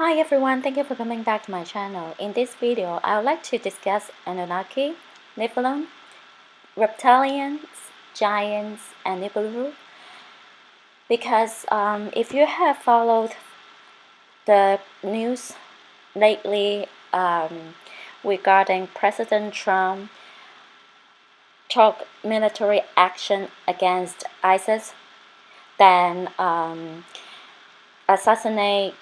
Hi everyone, thank you for coming back to my channel. In this video, I would like to discuss Annunaki, Nephilim, reptilians, giants, and Nibiru. Because if you have followed the news lately regarding President Trump took military action against ISIS, then assassinate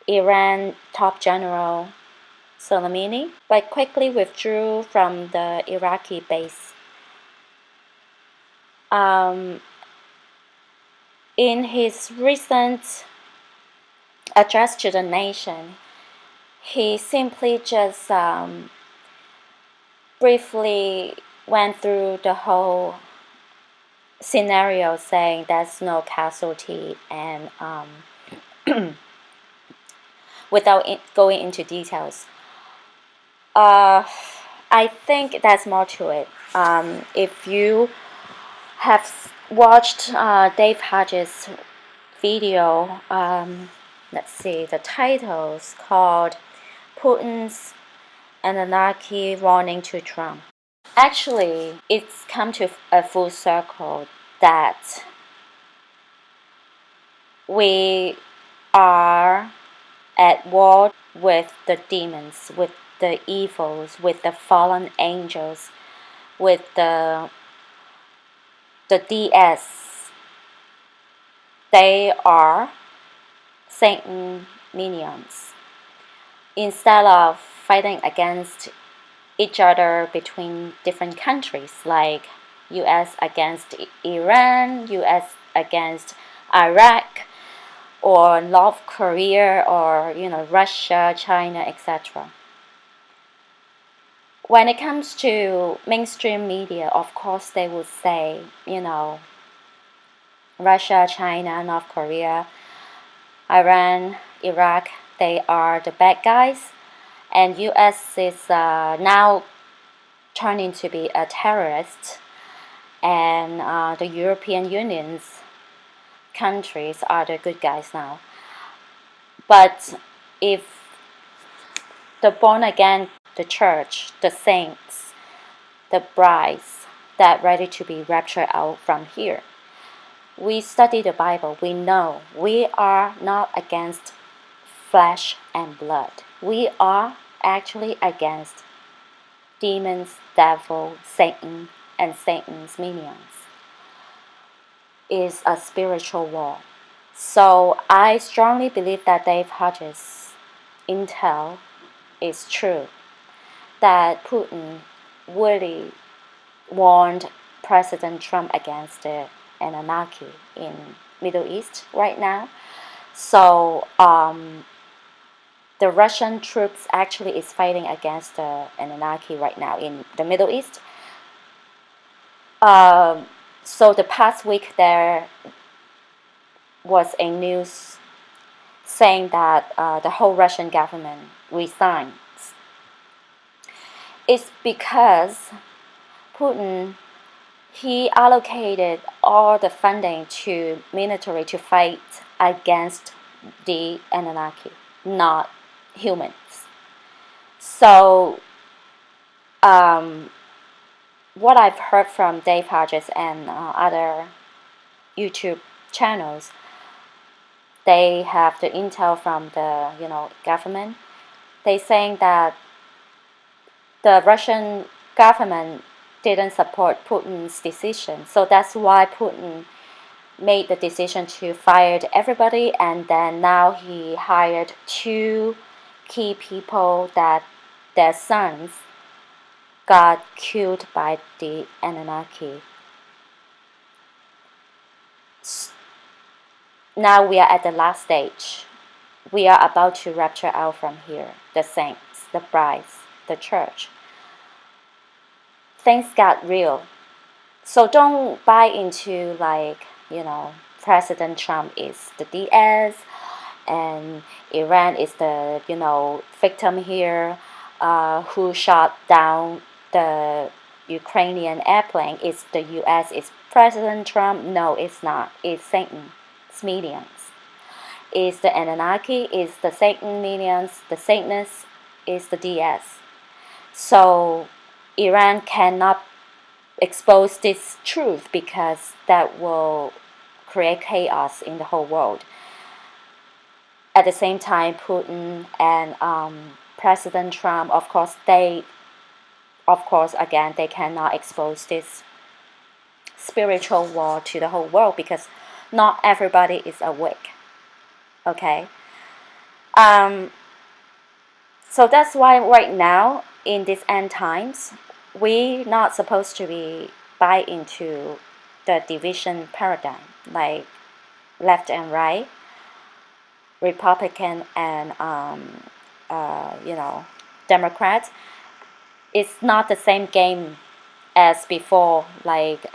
Iran top general Soleimani, but quickly withdrew from the Iraqi base. In his recent address to the nation, he simply just briefly went through the whole scenario, saying there's no casualty, and without going into details. I think there's more to it. If you have watched Dave Hodges' video, let's see, the title's called Putin's Annunaki Warning to Trump. Actually, it's come to a full circle that we are at war with the demons, with the evils, with the fallen angels, with the DS. They are Satan minions. Instead of fighting against each other between different countries, like US against Iran, US against Iraq, or North Korea, or Russia, China, etc. When it comes to mainstream media, of course they would say, Russia, China, North Korea, Iran, Iraq, they are the bad guys, and US is now turning to be a terrorist, and the European Union's countries are the good guys now. But if the born again, the church, the saints, the brides that ready to be raptured out from here, we study the Bible, we know we are not against flesh and blood. We are actually against demons, devil, Satan, and Satan's minions. It's a spiritual war. So I strongly believe that Dave Hodges' intel is true, that Putin really warned President Trump against the Annunaki in Middle East right now. So the Russian troops actually is fighting against the Annunaki right now in the Middle East. So the past week there was a news saying that the whole Russian government resigns. It's because Putin, he allocated all the funding to military to fight against the Annunaki, not humans. So what I've heard from Dave Hodges and other YouTube channels, they have the intel from the government. They saying that the Russian government didn't support Putin's decision, so that's why Putin made the decision to fire everybody, and then now he hired 2 key people that their sons got killed by the Annunaki. Now we are at the last stage. We are about to rapture out from here, the saints, the brides, the church. Things got real. So don't buy into President Trump is the DS and Iran is the victim here who shot down the Ukrainian airplane. It's the US, it's President Trump. No, it's not. It's Satan. It's minions. is the Anunnaki, is the Satan minions, the Satanists, is the DS. So Iran cannot expose this truth because that will create chaos in the whole world. At the same time, Putin and President Trump, of course, they cannot expose this spiritual war to the whole world because not everybody is awake. Okay. So that's why right now in these end times, we're not supposed to be buy into the division paradigm like left and right, Republican and Democrats. It's not the same game as before, like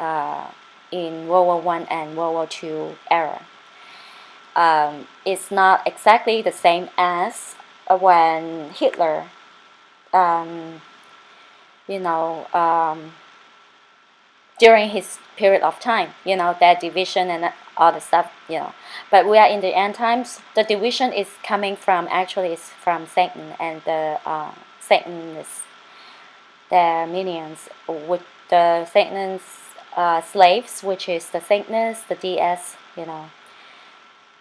in World War One and World War Two era. It's not exactly the same as when Hitler, during his period of time, that division and all the stuff, But we are in the end times. The division is coming from from Satan and the Satanists, the minions, with the Satan's slaves, which is the Satanists, the DS,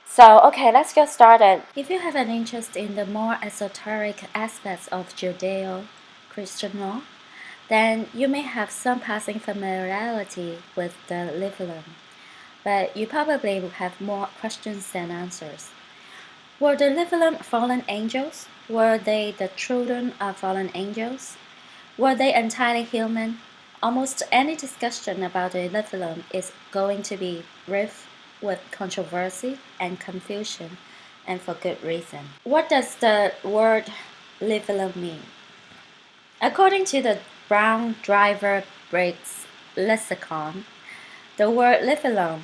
So, okay, let's get started. If you have an interest in the more esoteric aspects of Judeo-Christian law, then you may have some passing familiarity with the Nephilim, but you probably will have more questions than answers. Were the Nephilim fallen angels? Were they the children of fallen angels? Were they entirely human? Almost any discussion about the Nephilim is going to be rife with controversy and confusion, and for good reason. What does the word Nephilim mean? According to the Brown Driver Briggs lexicon, the word Nephilim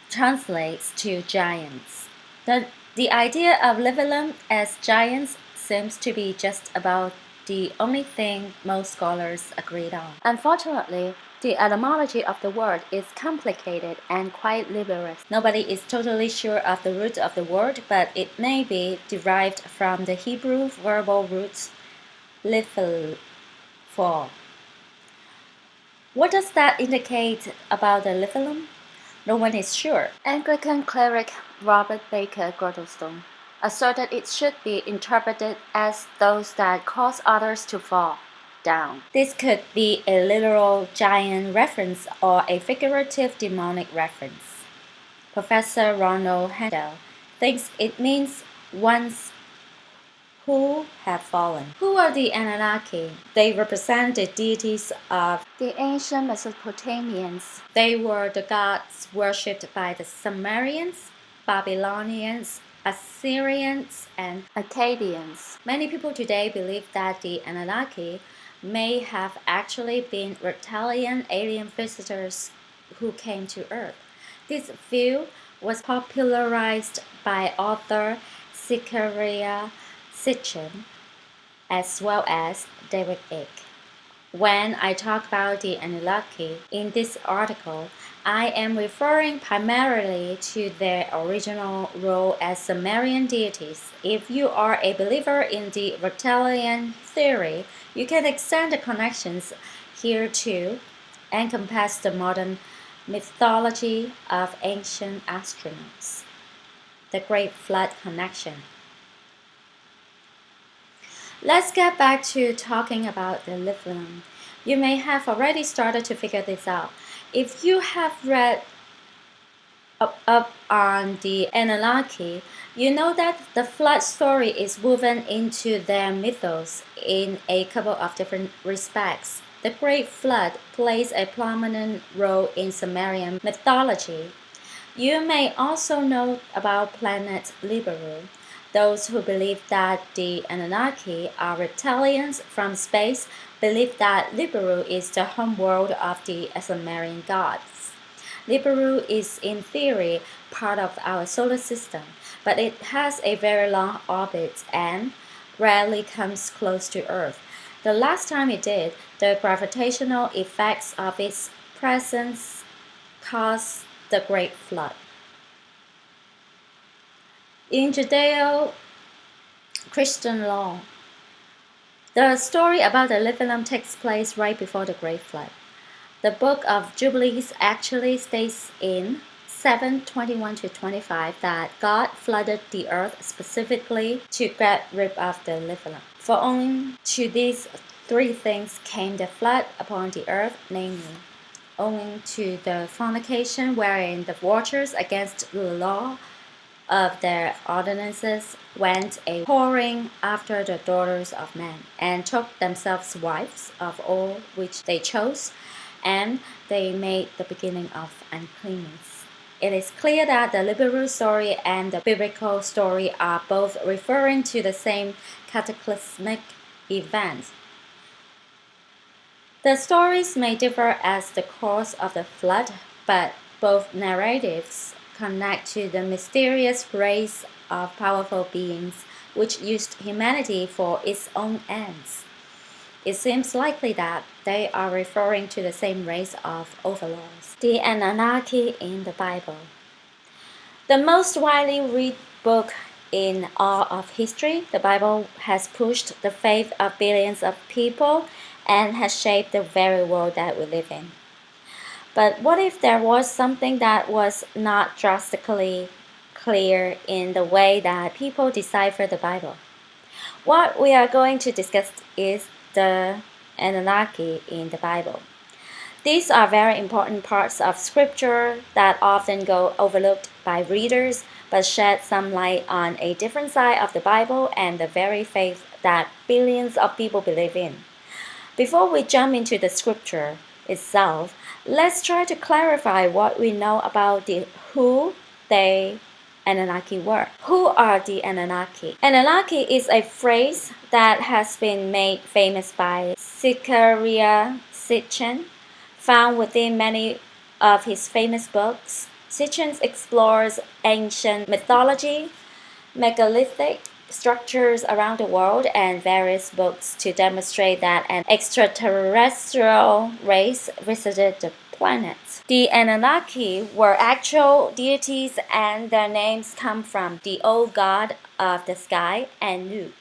translates to giants. The idea of Nephilim as giants seems to be just about the only thing most scholars agreed on. Unfortunately, the etymology of the word is complicated and quite laborious. Nobody is totally sure of the root of the word, but it may be derived from the Hebrew verbal roots Nephil. What does that indicate about the Nephilim? No one is sure. Anglican cleric Robert Baker Girdlestone asserted it should be interpreted as those that cause others to fall down. This could be a literal giant reference or a figurative demonic reference. Professor Ronald Handel thinks it means ones who have fallen. Who are the Anunnaki? They represent the deities of the ancient Mesopotamians. They were the gods worshipped by the Sumerians, Babylonians, Assyrians, and Akkadians. Many people today believe that the Anunnaki may have actually been reptilian alien visitors who came to Earth. This view was popularized by author Zecharia Sitchin, as well as David Icke. When I talk about the Anunnaki in this article, I am referring primarily to their original role as Sumerian deities. If you are a believer in the reptilian theory, you can extend the connections here to encompass the modern mythology of ancient astronauts, the Great Flood connection. Let's get back to talking about the Nephilim. You may have already started to figure this out. If you have read up on the Anunnaki, you know that the flood story is woven into their mythos in a couple of different respects. The Great Flood plays a prominent role in Sumerian mythology. You may also know about planet Nibiru. Those who believe that the Anunnaki are reptilians from space believe that Nibiru is the homeworld of the Sumerian gods. Nibiru is in theory part of our solar system, but it has a very long orbit and rarely comes close to Earth. The last time it did, the gravitational effects of its presence caused the Great Flood. In Judeo-Christian law, the story about the Nephilim takes place right before the Great Flood. The Book of Jubilees actually states in 7:21-25 that God flooded the earth specifically to get rid of the Nephilim. For only to these three things came the flood upon the earth, namely, owing to the fornication wherein the watchers against the law of their ordinances went a whoring after the daughters of men, and took themselves wives of all which they chose, and they made the beginning of uncleanness. It is clear that the Nibiru story and the biblical story are both referring to the same cataclysmic event. The stories may differ as the cause of the flood, but both narratives connect to the mysterious race of powerful beings which used humanity for its own ends. It seems likely that they are referring to the same race of overlords, the Annunaki in the Bible. The most widely read book in all of history, the Bible has pushed the faith of billions of people and has shaped the very world that we live in. But what if there was something that was not drastically clear in the way that people decipher the Bible? What we are going to discuss is the Annunaki in the Bible. These are very important parts of scripture that often go overlooked by readers, but shed some light on a different side of the Bible and the very faith that billions of people believe in. Before we jump into the scripture itself, let's try to clarify what we know about who they Annunaki were. Who are the Annunaki? Annunaki is a phrase that has been made famous by Zecharia Sitchin, found within many of his famous books. Sitchin explores ancient mythology, megalithic structures around the world, and various books to demonstrate that an extraterrestrial race visited the planet. The Anunnaki were actual deities, and their names come from the old god of the sky, Anu.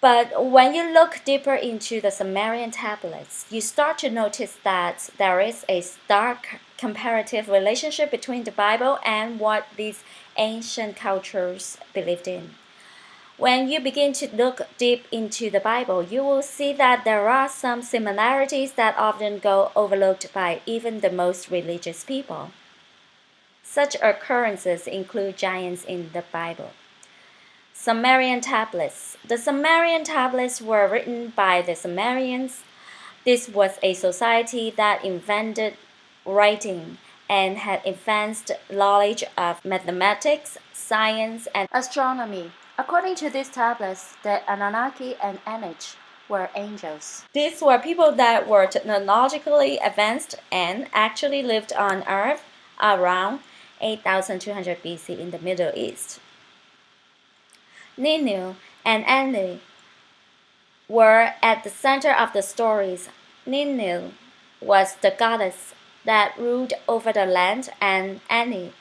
But when you look deeper into the Sumerian tablets, you start to notice that there is a stark comparative relationship between the Bible and what these ancient cultures believed in. When you begin to look deep into the Bible, you will see that there are some similarities that often go overlooked by even the most religious people. Such occurrences include giants in the Bible. Sumerian tablets. The Sumerian tablets were written by the Sumerians. This was a society that invented writing and had advanced knowledge of mathematics, science, and astronomy. According to these tablets, the Anunnaki and Anish were angels. These were people that were technologically advanced and actually lived on Earth around 8200 BC in the Middle East. Ninu and Anu were at the center of the stories. Ninu was the goddess that ruled over the land, and Anu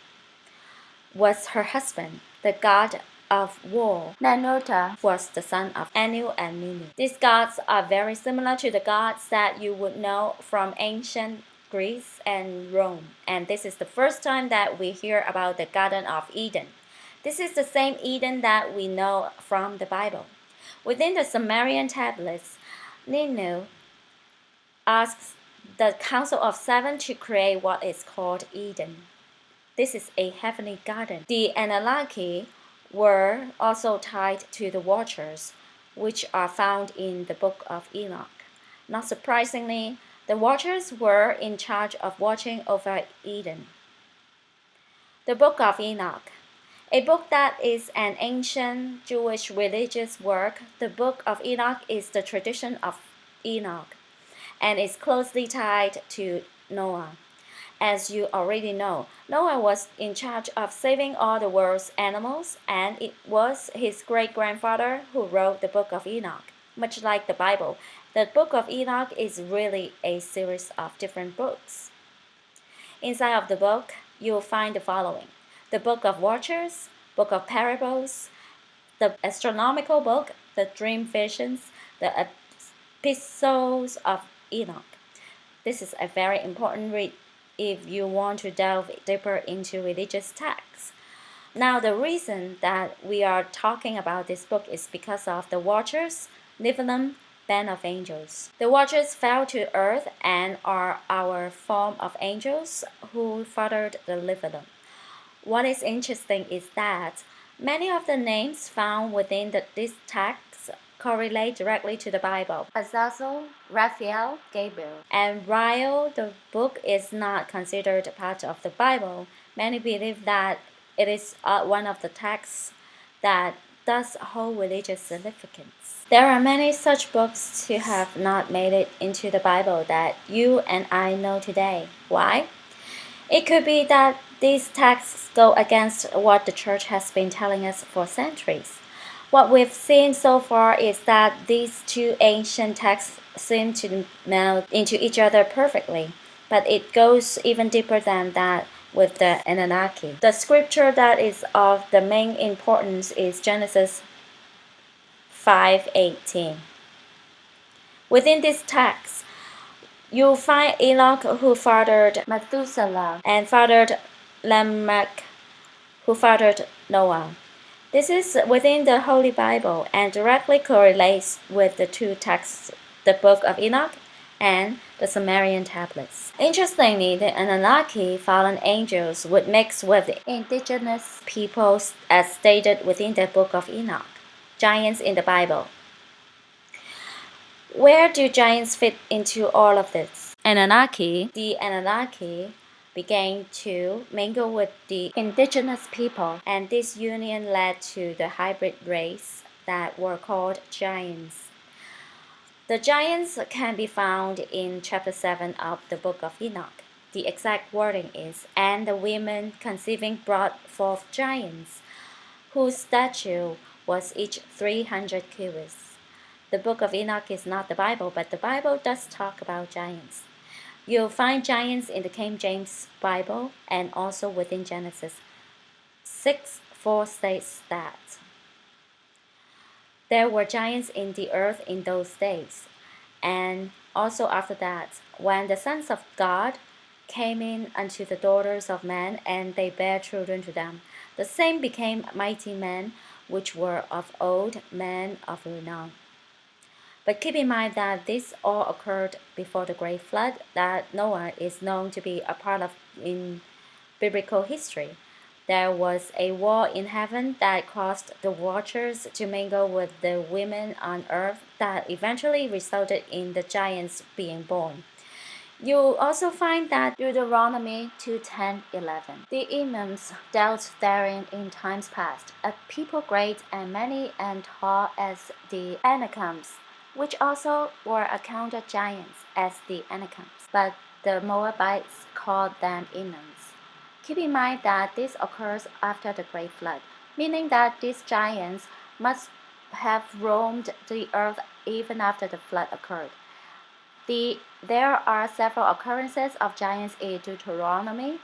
was her husband, the god of war. Nanota was the son of Anu and Ninu. These gods are very similar to the gods that you would know from ancient Greece and Rome, and this is the first time that we hear about the Garden of Eden. This is the same Eden that we know from the Bible. Within the Sumerian tablets, Ninu asks the Council of Seven to create what is called Eden. This is a heavenly garden. The Anunnaki were also tied to the Watchers, which are found in the Book of Enoch. Not surprisingly, the Watchers were in charge of watching over Eden. The Book of Enoch. A book that is an ancient Jewish religious work, the Book of Enoch is the tradition of Enoch and is closely tied to Noah. As you already know, Noah was in charge of saving all the world's animals, and it was his great-grandfather who wrote the Book of Enoch. Much like the Bible, the Book of Enoch is really a series of different books. Inside of the book, you'll find the following. the Book of Watchers, Book of Parables, the astronomical book, the dream visions, the epistles of Enoch. This is a very important read if you want to delve deeper into religious texts. Now, the reason that we are talking about this book is because of the Watchers, Nephilim, band of angels. The Watchers fell to earth and are our form of angels who fathered the Nephilim. What is interesting is that many of the names found within these texts correlate directly to the Bible. Azazel, Raphael, Gabriel. And while the book is not considered part of the Bible, many believe that it is one of the texts that does hold religious significance. There are many such books who have not made it into the Bible that you and I know today. Why? It could be that these texts go against what the church has been telling us for centuries. What we've seen so far is that these two ancient texts seem to meld into each other perfectly, but it goes even deeper than that with the Annunaki. The scripture that is of the main importance is Genesis 5:18. Within this text, you'll find Enoch who fathered Methuselah and fathered Lamech who fathered Noah. This is within the Holy Bible and directly correlates with the two texts, the Book of Enoch and the Sumerian tablets. Interestingly, the Anunnaki fallen angels would mix with the indigenous peoples as stated within the Book of Enoch, giants in the Bible. Where do giants fit into all of this? The Anunnaki began to mingle with the indigenous people, and this union led to the hybrid race that were called giants. The giants can be found in chapter 7 of the Book of Enoch. The exact wording is, "And the women conceiving brought forth giants, whose stature was each 300 cubits." The Book of Enoch is not the Bible, but the Bible does talk about giants. You'll find giants in the King James Bible and also within Genesis 6:4 states that there were giants in the earth in those days. And also after that, when the sons of God came in unto the daughters of men, and they bare children to them, the same became mighty men, which were of old, men of renown. But keep in mind that this all occurred before the great flood that Noah is known to be a part of in biblical history. There was a war in heaven that caused the watchers to mingle with the women on earth that eventually resulted in the giants being born. You'll also find that Deuteronomy 2:10-11. The Imams dealt therein in times past, a people great and many and tall as the Anakims, which also were accounted giants as the Anakims, but the Moabites called them Imams. Keep in mind that this occurs after the Great Flood, meaning that these giants must have roamed the earth even after the flood occurred. There are several occurrences of giants in Deuteronomy,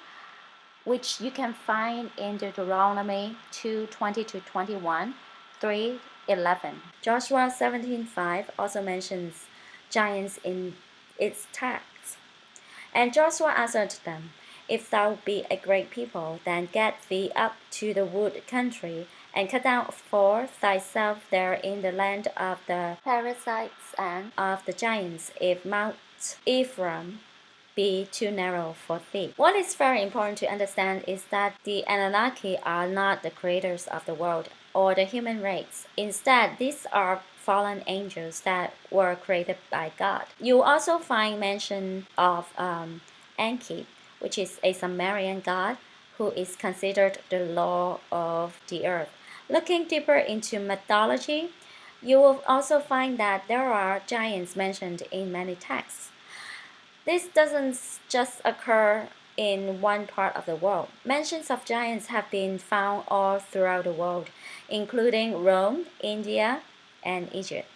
which you can find in Deuteronomy 2:20-21, 3:11. Joshua 17:5 also mentions giants in its text. And Joshua answered them, "If thou be a great people, then get thee up to the wood country, and cut down for thyself there in the land of the Perizzites and of the giants, if Mount Ephraim be too narrow for thee." What is very important to understand is that the Anunnaki are not the creators of the world or the human race. Instead, these are fallen angels that were created by God. You also find mention of Enki, which is a Sumerian god who is considered the law of the earth. Looking deeper into mythology, you will also find that there are giants mentioned in many texts. This doesn't just occur in one part of the world. Mentions of giants have been found all throughout the world, including Rome, India, and Egypt.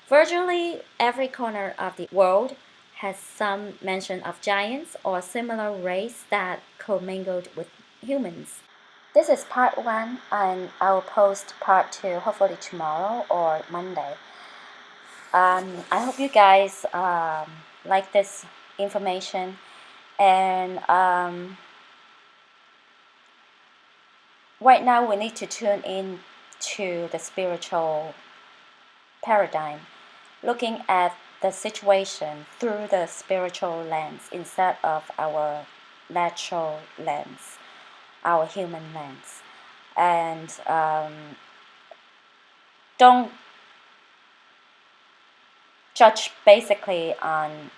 Virtually every corner of the world has some mention of giants or similar race that commingled with humans. This is part 1, and I will post part 2 hopefully tomorrow or Monday. I hope you guys like this information, and right now we need to tune in to the spiritual paradigm, looking at the situation through the spiritual lens instead of our natural lens, our human lens. And don't judge basically on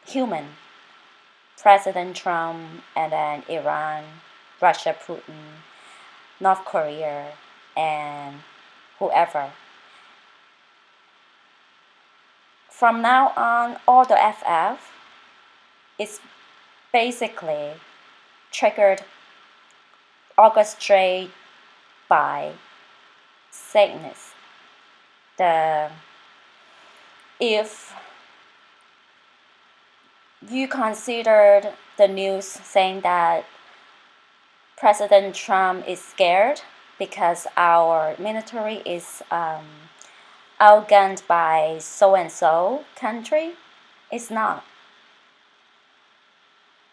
human, President Trump, and then Iran, Russia, Putin, North Korea, and whoever. From now on, all the FF is basically triggered, orchestrated by Satanists. If you considered the news saying that President Trump is scared because our military is outgunned by so-and-so country, it's not.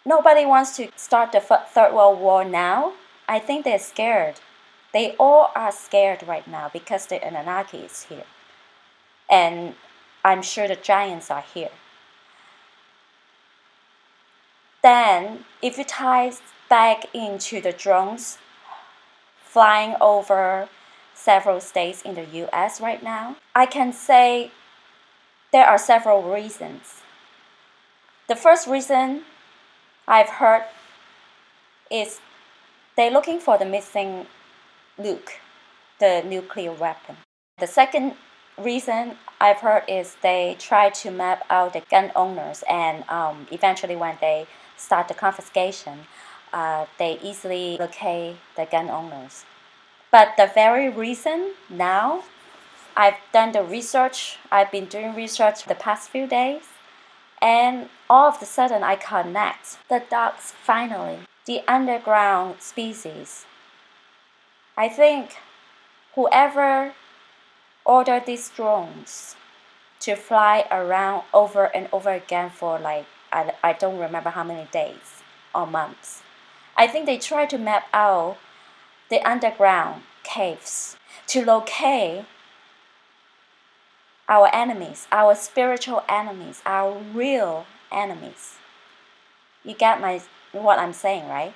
Nobody wants to start the Third World War now. I think they're scared. They all are scared right now because the Annunaki is here. And I'm sure the giants are here. Then, if you tie back into the drones flying over several states in the US right now, I can say there are several reasons. The first reason I've heard is they're looking for the missing nuke, the nuclear weapon. The second reason I've heard is they try to map out the gun owners, and eventually when they start the confiscation, they easily locate the gun owners. But the very reason now, I've done the research, I've been doing research the past few days, and all of a sudden I connect the dots finally. The underground species. I think whoever ordered these drones to fly around over and over again for like, I don't remember how many days or months. I think they try to map out the underground caves to locate our enemies, our spiritual enemies, our real enemies. You get what I'm saying, right?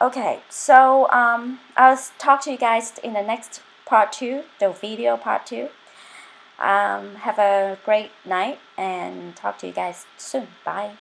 Okay, so I'll talk to you guys in the next part 2, the video part 2. Have a great night and talk to you guys soon. Bye.